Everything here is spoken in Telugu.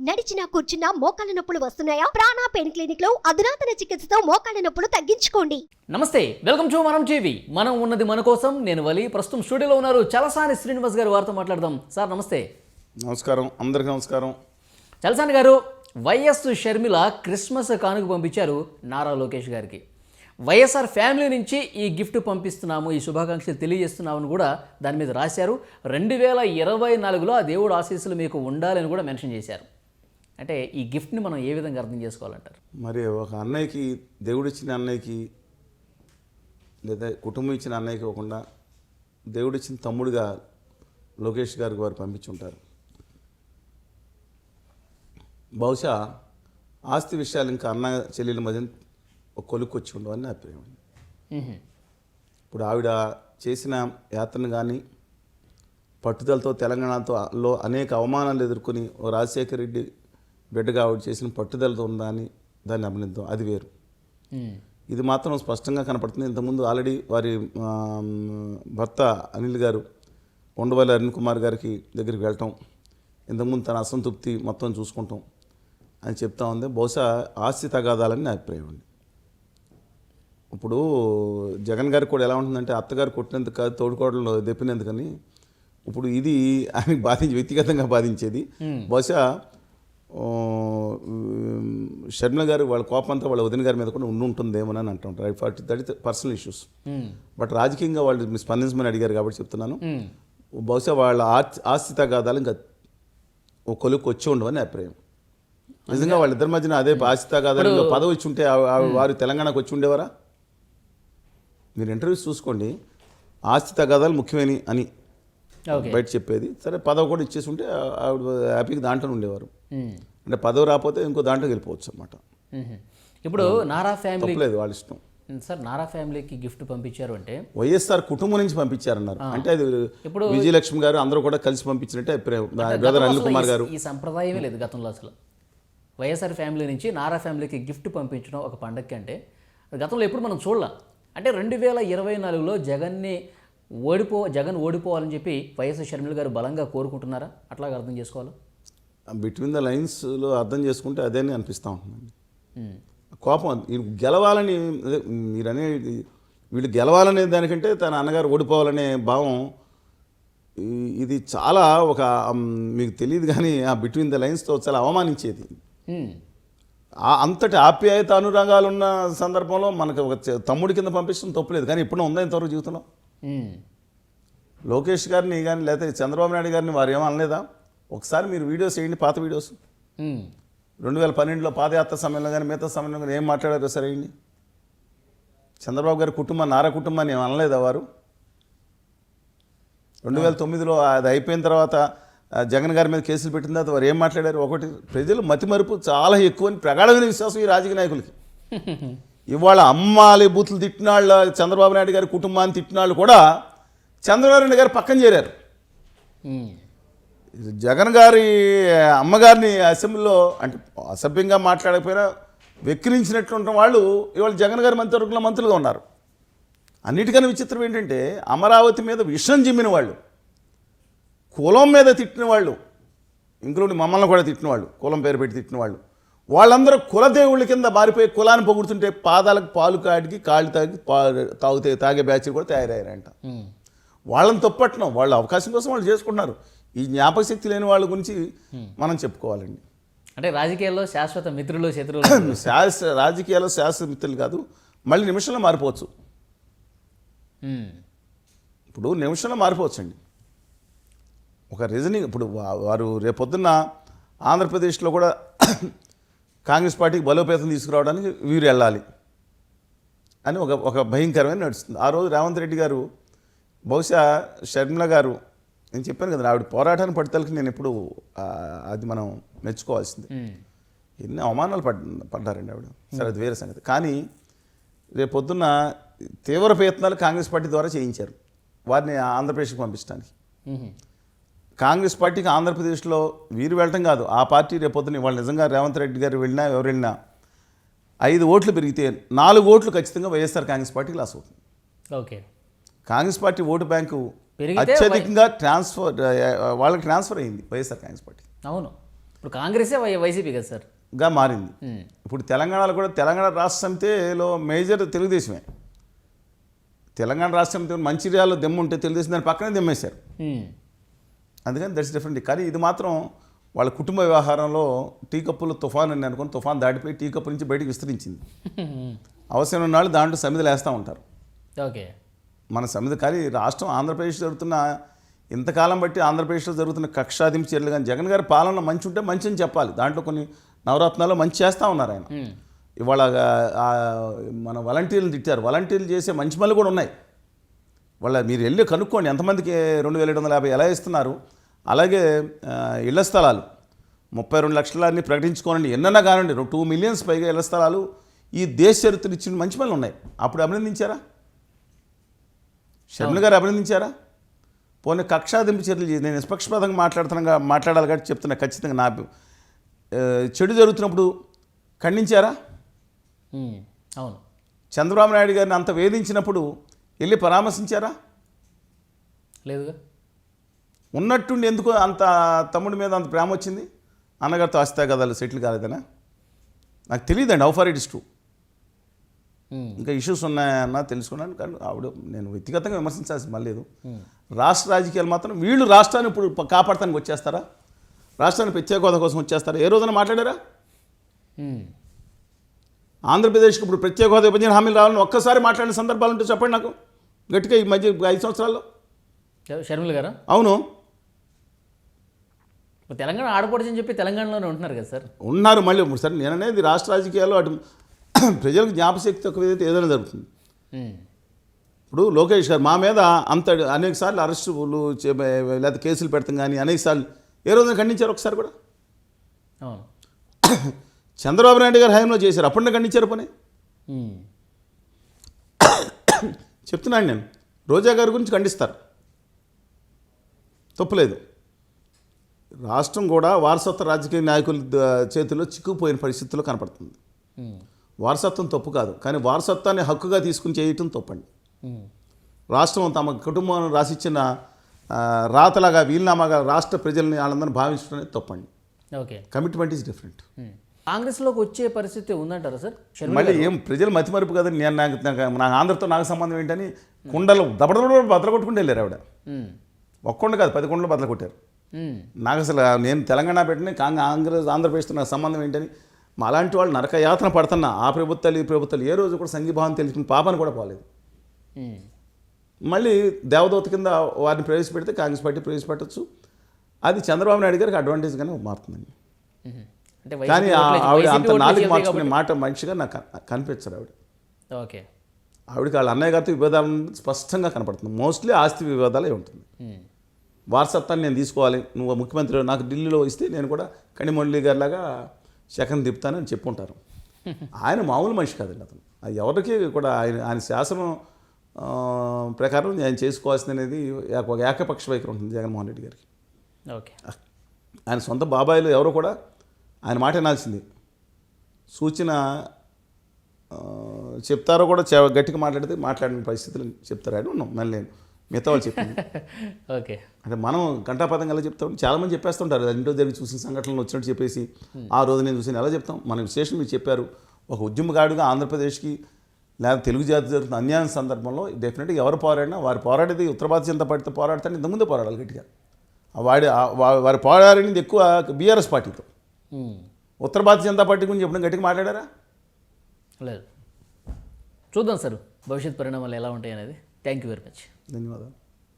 నడిచినా కూర్చున్నా మోకాళ్ళ నొప్పులు వస్తున్నాయా? ప్రాణ పెయిన్ క్లినిక్ లో అధునాతన చికిత్సతో మోకాళ్ళ నొప్పులు తగ్గించుకోండి. నమస్తే, వెల్కమ్ టు మనం టీవీ. మనం ఉన్నది మన కోసం. నేను వలి. ప్రస్తుతం స్టూడియోలో ఉన్నారు చలసాని శ్రీనివాస్ గారు. వారితో మాట్లాడదాం. సార్ నమస్తే. నమస్కారం, అందరికీ నమస్కారం. చలసాని గారు, వైఎస్ షర్మిల క్రిస్మస్ కానుక పంపించారు నారా లోకేష్ గారికి. వైఎస్ఆర్ ఫ్యామిలీ నుంచి ఈ గిఫ్ట్ పంపిస్తున్నాము, ఈ శుభాకాంక్షలు తెలియజేస్తున్నామని కూడా దాని మీద రాశారు. 2024లో ఆ దేవుడు ఆశీస్సులు మీకు ఉండాలని కూడా మెన్షన్ చేశారు. అంటే ఈ గిఫ్ట్ని మనం ఏ విధంగా అర్థం చేసుకోవాలంటారు? మరి ఒక అన్నయ్యకి, దేవుడిచ్చిన అన్నయ్యకి లేదా కుటుంబం ఇచ్చిన అన్నయ్యకి ఇవ్వకుండా దేవుడిచ్చిన తమ్ముడిగా లోకేష్ గారికి వారు పంపించుంటారు. బహుశా ఆస్తి విషయాలు ఇంకా అన్న చెల్లెల మధ్య ఒక కొలుక్కు వచ్చి ఉండవని నా అభిప్రాయం. ఇప్పుడు ఆవిడ చేసిన యాత్రను కానీ పట్టుదలతో తెలంగాణలో అనేక అవమానాలు ఎదుర్కొని రాజశేఖర రెడ్డి బిడ్డగా ఆవిడ చేసిన పట్టుదలతో ఉందని దాన్ని అభినందం, అది వేరు. ఇది మాత్రం స్పష్టంగా కనపడుతుంది. ఇంతకుముందు ఆల్రెడీ వారి భర్త అనిల్ గారు ఉండవల్లి అరుణ్ కుమార్ గారికి దగ్గరికి వెళ్ళటం, ఇంతకుముందు తన అసంతృప్తి మొత్తం చూసుకుంటాం అని చెప్తా ఉంది. బహుశా ఆస్తి తగాదాలని నా అభిప్రాయం అండి. ఇప్పుడు జగన్ గారికి కూడా ఎలా ఉంటుందంటే, అత్తగారు కొట్టినందుకు కాదు, తోడుకోవడంలో దెప్పినందుకని ఇప్పుడు ఇది ఆమెకు వ్యక్తిగతంగా బాధించేది. బహుశా షర్మిల గారు వాళ్ళ కోపంతో వాళ్ళ వదిన గారి మీద కూడా ఉంటుందేమో అని అంటుంటారు. That is personal issues. But రాజకీయంగా వాళ్ళు స్పందించమని అడిగారు కాబట్టి చెప్తున్నాను. బహుశా వాళ్ళ ఆస్తి తగాదాలు ఇంకా ఒక కొలుకు వచ్చి ఉండవని అభిప్రాయం. నిజంగా వాళ్ళిద్దరి మధ్యన అదే ఆస్తి తగాదాలు పదవి ఇచ్చి ఉంటే వారు తెలంగాణకు వచ్చి ఉండేవారా? మీరు ఇంటర్వ్యూస్ చూసుకోండి. ఆస్తి తగాదాలు ముఖ్యమని అని బయట చెప్పేది. సరే, పదవి కూడా ఇచ్చేసి ఉంటే ఆవిడ హ్యాపీగా దాంట్లో ఉండేవారు. అంటే పదవి రాకపోతే ఇంకో దాంట్లోకి వెళ్ళిపోవచ్చు అన్నమాట. ఇప్పుడు నారా ఫ్యామిలీ లేదు, వాళ్ళ ఇష్టం. సార్, నారా ఫ్యామిలీకి గిఫ్ట్ పంపించారు అంటే వైఎస్ఆర్ కుటుంబం నుంచి పంపించారన్నారు. అంటే అది ఇప్పుడు విజయలక్ష్మి గారు అందరూ కూడా కలిసి పంపించినట్టే అభిప్రాయం. బ్రదర్ అనిల్ కుమార్ గారు. ఈ సంప్రదాయమే లేదు గతంలో. అసలు వైఎస్ఆర్ ఫ్యామిలీ నుంచి నారా ఫ్యామిలీకి గిఫ్ట్ పంపించడం ఒక పండగకి అంటే గతంలో ఎప్పుడు మనం చూడలే. అంటే 2024లో జగన్ ఓడిపోవాలని చెప్పి వైఎస్ షర్మిల గారు బలంగా కోరుకుంటున్నారా? అట్లాగా అర్థం చేసుకోవాలి. బిట్వీన్ ద లైన్స్లో అర్థం చేసుకుంటే అదే అనిపిస్తూ ఉంటుందండి. కోపం గెలవాలని, మీరనే వీళ్ళు గెలవాలనే దానికంటే తన అన్నగారు ఓడిపోవాలనే భావం, ఇది చాలా ఒక మీకు తెలియదు కానీ ఆ బిట్వీన్ ద లైన్స్తో చాలా అవమానించేది. అంతటి ఆప్యాయత అనురాగాలు ఉన్న సందర్భంలో మనకు ఒక తమ్ముడి కింద పంపించడం తప్పులేదు. కానీ ఇప్పుడు ఉందా ఇంతవరకు జీవితంలో? లోకేష్ గారిని కానీ లేకపోతే చంద్రబాబు నాయుడు గారిని వారు ఏమో అనలేదా? ఒకసారి మీరు వీడియోస్ వేయండి, పాత వీడియోస్. 2012లో పాదయాత్ర సమయంలో కానీ మిగతా సమయంలో కానీ ఏం మాట్లాడారో సరే వేయండి. చంద్రబాబు గారి కుటుంబం, నారా కుటుంబాన్ని ఏం అనలేదా వారు? 2009లో అది అయిపోయిన తర్వాత జగన్ గారి మీద కేసులు పెట్టిన తర్వాత వారు ఏం మాట్లాడారు? ఒకటి, ప్రజలు మతిమరుపు చాలా ఎక్కువ అని ప్రగాఢమైన విశ్వాసం ఈ రాజకీయ నాయకులకి. ఇవాళ అమ్మాలి బూతులు తిట్టినాళ్ళ చంద్రబాబు నాయుడు గారి కుటుంబాన్ని తిట్టినాళ్ళు కూడా చంద్రబాబు నాయుడు గారు పక్కన చేరారు. జగన్ గారి అమ్మగారిని అసెంబ్లీలో అంటే అసభ్యంగా మాట్లాడకపోయినా వెక్కిరించినట్లుంటున్న వాళ్ళు ఇవాళ జగన్ గారి మంత్రివర్గంలో మంత్రులుగా ఉన్నారు. అన్నిటికన్నా విచిత్రం ఏంటంటే, అమరావతి మీద విషం జిమ్మిన వాళ్ళు, కులం మీద తిట్టిన వాళ్ళు, ఇంక్లూడింగ్ మమ్మల్ని కూడా తిట్టిన వాళ్ళు, కులం పేరు పెట్టి తిట్టిన వాళ్ళు, వాళ్ళందరూ కులదేవుళ్ళ కింద మారిపోయి కులాన్ని పొగుడుతుంటే పాదాలకు పాలు కాడికి కాళ్ళు తాగే బ్యాచ్లు కూడా తయారయ్యారంట. వాళ్ళని తప్పట్టడం, వాళ్ళ అవకాశం కోసం వాళ్ళు చేసుకుంటున్నారు. ఈ జ్ఞాపక శక్తి లేని వాళ్ళ గురించి మనం చెప్పుకోవాలండి. అంటే రాజకీయాల్లో శాశ్వత మిత్రులు శత్రువులు రాజకీయాల్లో శాశ్వత మిత్రులు కాదు, మళ్ళీ నిమిషంలో మారిపోవచ్చు. ఇప్పుడు నిమిషంలో మారిపోవచ్చు అండి. ఒక రీజనింగ్, ఇప్పుడు వారు రేపొద్దున్న ఆంధ్రప్రదేశ్లో కూడా కాంగ్రెస్ పార్టీకి బలోపేతం తీసుకురావడానికి వీరు వెళ్ళాలి అని ఒక భయంకరమైన నడుస్తుంది. ఆ రోజు రేవంత్ రెడ్డి గారు, బహుశా షర్మిల గారు, నేను చెప్పాను కదా ఆవిడ పోరాటాన్ని పట్టుదలకి నేను ఎప్పుడు అది మనం మెచ్చుకోవాల్సింది. ఎన్ని అవమానాలు పడ్డారండి ఆవిడ. సరే, అది వేరే సంగతి. కానీ రేపొద్దున్న తీవ్ర ప్రయత్నాలు కాంగ్రెస్ పార్టీ ద్వారా చేయించారు వారిని ఆంధ్రప్రదేశ్కి పంపించడానికి. కాంగ్రెస్ పార్టీకి ఆంధ్రప్రదేశ్లో వీరు వెళ్ళటం కాదు, ఆ పార్టీ రేపొద్దున వాళ్ళు నిజంగా రేవంత్ రెడ్డి గారు వెళ్ళినా ఎవరు వెళ్ళినా 5 ఓట్లు పెరిగితే 4 ఓట్లు ఖచ్చితంగా వైఎస్ఆర్ కాంగ్రెస్ పార్టీకి లాస్ అవుతుంది. Okay, Congress party vote bank అత్యధికంగా వాళ్ళకి ట్రాన్స్ఫర్ అయింది వైఎస్ఆర్ కాంగ్రెస్ పార్టీ. అవును, ఇప్పుడు కాంగ్రెసే వైసీపీ కదా సార్. గా మారింది. ఇప్పుడు తెలంగాణలో కూడా తెలంగాణ రాష్ట్ర సమితిలో మేజర్ తెలుగుదేశమే. తెలంగాణ రాష్ట్ర సమితి మంచిర్యాలలో దెమ్ము ఉంటే తెలుగుదేశం దాని పక్కనే దెమ్మేశారు. అందుకని దట్స్ డిఫరెంట్. కానీ ఇది మాత్రం వాళ్ళ కుటుంబ వ్యవహారంలో టీ కప్పులు తుఫాన్ అని అనుకుని తుఫాన్ దాటిపోయి టీ కప్పు నుంచి బయటికి విస్తరించింది. అవసరం ఉన్న వాళ్ళు దాంట్లో సమిధులు వేస్తూ ఉంటారు. ఓకే. మన సమిధి కానీ రాష్ట్రం ఆంధ్రప్రదేశ్ జరుగుతున్న ఇంతకాలం బట్టి ఆంధ్రప్రదేశ్లో జరుగుతున్న కక్షాదింపు చర్యలు కానీ జగన్ గారి పాలన మంచి ఉంటే మంచి అని చెప్పాలి. దాంట్లో కొన్ని నవరత్నాలు మంచి చేస్తూ ఉన్నారు ఆయన. ఇవాళ మన వాలంటీర్లు తిట్టారు. వాలంటీర్లు చేసే మంచి పనులు కూడా ఉన్నాయి. వాళ్ళ మీరు వెళ్ళి కనుక్కోండి ఎంతమందికి 2750 ఎలా ఇస్తున్నారు. అలాగే ఇళ్ల స్థలాలు 32 లక్షలన్నీ ప్రకటించుకోనండి. ఎన్నన్నా కానండి 2 మిలియన్స్ పైగా ఇళ్ల స్థలాలు ఈ దేశ చరిత్ర ఇచ్చిన మంచి పనులు ఉన్నాయి. అప్పుడు అభినందించారా? షర్మిల గారు అభినందించారా? పోనీ కక్షాదింపు చర్యలు చేసి నేను నిష్పక్షపాతంగా మాట్లాడాలి కాబట్టి చెప్తున్నా. ఖచ్చితంగా నా చెడు జరుగుతున్నప్పుడు ఖండించారా? అవును. చంద్రబాబు నాయుడు గారిని అంత వేధించినప్పుడు వెళ్ళి పరామర్శించారా? లేదుగా. ఉన్నట్టుండి ఎందుకు అంత తమ్ముడి మీద అంత ప్రేమ వచ్చింది? అన్నగారితో ఆస్తిగదాలు సెటిల్ కాలేదనా? నాకు తెలియదండి. How far it is true. ఇంకా ఇష్యూస్ ఉన్నాయన్నా తెలుసుకున్నాను. కానీ ఆవిడ నేను వ్యక్తిగతంగా విమర్శించాల్సి మళ్ళీ లేదు. రాష్ట్ర రాజకీయాలు మాత్రం వీళ్ళు రాష్ట్రాన్ని ఇప్పుడు కాపాడటానికి వచ్చేస్తారా? రాష్ట్రాన్ని ప్రత్యేక హోదా కోసం వచ్చేస్తారా? ఏ రోజున మాట్లాడారా? ఆంధ్రప్రదేశ్కి ఇప్పుడు ప్రత్యేక హోదా విభజన హామీలు రావాలని ఒక్కసారి మాట్లాడిన సందర్భాలు ఉంటే చెప్పండి నాకు గట్టిగా. ఈ మధ్య 5 సంవత్సరాల్లో షర్మిల గారా? అవును. తెలంగాణ ఆడపడుచని చెప్పి తెలంగాణలోనే ఉంటున్నారు కదా సార్. ఉన్నారు. మళ్ళీ సరే నేను అనేది రాష్ట్ర రాజకీయాల్లో అటు ప్రజలకు జ్ఞాపశక్తి తక్కువ ఏదైతే ఏదైనా జరుగుతుంది. ఇప్పుడు లోకేష్ గారు మా మీద అంత అనేక సార్లు అరెస్టులు లేదా కేసులు పెడతాం కానీ అనేక సార్లు ఏ రోజున ఖండించారు ఒకసారి కూడా? అవును. చంద్రబాబు నాయుడు గారు హయాంలో చేశారు. అప్పుడే ఖండించారు పని. చెప్తున్నాను నేను. రోజా గారి గురించి ఖండిస్తారు, తప్పులేదు. రాష్ట్రం కూడా వారసత్వ రాజకీయ నాయకుల చేతుల్లో చిక్కుపోయిన పరిస్థితుల్లో కనపడుతుంది. వారసత్వం తప్పు కాదు, కానీ వారసత్వాన్ని హక్కుగా తీసుకుని చేయటం తప్పండి. రాష్ట్రం తమ కుటుంబం రాసిచ్చిన రాతలాగా వీలునామాగా రాష్ట్ర ప్రజల్ని వాళ్ళందరినీ భావించడం అనేది తప్పండి. ఓకే. Commitment is different. కాంగ్రెస్లోకి వచ్చే పరిస్థితి ఉందంటారా సార్? మళ్ళీ ఏం ప్రజలు మతిమరుపు కదండి. నేను నాకు ఆంధ్రతో నాకు సంబంధం ఏంటని కుండలు దబడదబడ బద్దలు కొట్టుకుంటూ వెళ్ళారు ఆవిడ. ఒక్కొండ కాదు 10 కుండలు బద్దలు కొట్టారు. నాకు అసలు నేను తెలంగాణ పెట్టిన ఆంధ్రప్రదేశ్తో నాకు సంబంధం ఏంటని మా అలాంటి వాళ్ళు నరక యాతన పడుతున్నా. ఆ ప్రభుత్వాలు ఈ ప్రభుత్వాలు ఏ రోజు కూడా సంఘీభావం తెలుసుకుని పాపని కూడా పోలేదు. మళ్ళీ దేవదూత కింద వారిని ప్రవేశపెడితే కాంగ్రెస్ పార్టీ ప్రవేశపెట్టచ్చు. అది చంద్రబాబు నాయుడు గారికి అడ్వాంటేజ్గానే మారుతుందండి. కానీ ఆవిడ అంత నాలుగు మార్చుకునే మాట మనిషిగా నాకు కనిపించరు ఆవిడ. ఓకే. ఆవిడకి వాళ్ళ అన్నయ్య గారితో విభేదాలు స్పష్టంగా కనపడుతుంది. మోస్ట్లీ ఆస్తి వివాదాలే ఉంటుంది. వారసత్వాన్ని నేను తీసుకోవాలి, నువ్వు ముఖ్యమంత్రి నాకు ఢిల్లీలో ఇస్తే నేను కూడా కనిమొండలి గారిలాగా శకం తిప్పుతానని చెప్పుంటారు. ఆయన మామూలు మనిషి కాదండి. అతను ఎవరికి కూడా ఆయన శాసనం ప్రకారం ఆయన చేసుకోవాల్సింది అనేది ఒక ఏకపక్ష వైఖరి ఉంటుంది జగన్మోహన్ రెడ్డి గారికి. ఓకే. ఆయన సొంత బాబాయిలు ఎవరో కూడా ఆయన మాట వినాల్సింది. సూచన చెప్తారో కూడా గట్టిగా మాట్లాడితే మాట్లాడిన పరిస్థితులు చెప్తారు. ఆయన ఉన్నాం మళ్ళీ మిగతా వాళ్ళు చెప్పింది. ఓకే. అంటే మనం గంటాపదంగా ఎలా చెప్తాం? చాలామంది చెప్పేస్తుంటారు ఇంట్లో జరిగి చూసిన సంఘటనలు వచ్చినట్టు చెప్పేసి ఆ రోజు నేను చూసిన ఎలా చెప్తాం? మన విశేషం మీరు చెప్పారు. ఒక ఉద్యమగాడుగా ఆంధ్రప్రదేశ్కి లేదా తెలుగు జాతి జరుగుతున్న అన్యాయం సందర్భంలో డెఫినెట్గా ఎవరు పోరాడినా వారు పోరాడేది ఉత్తర భారతీయ జనతా పార్టీతో పోరాడతాను ఇంతకుముందే పోరాడాలి గట్టిగా. వారి పోరాడింది ఎక్కువ బీఆర్ఎస్ పార్టీతో. ఉత్తర భారతీయ జనతా పార్టీ గురించి ఎప్పుడు గట్టిగా మాట్లాడారా? లేదు. చూద్దాం సార్ భవిష్యత్ పరిణామాలు ఎలా ఉంటాయి అనేది. Thank you very much. ధన్యవాదాలు.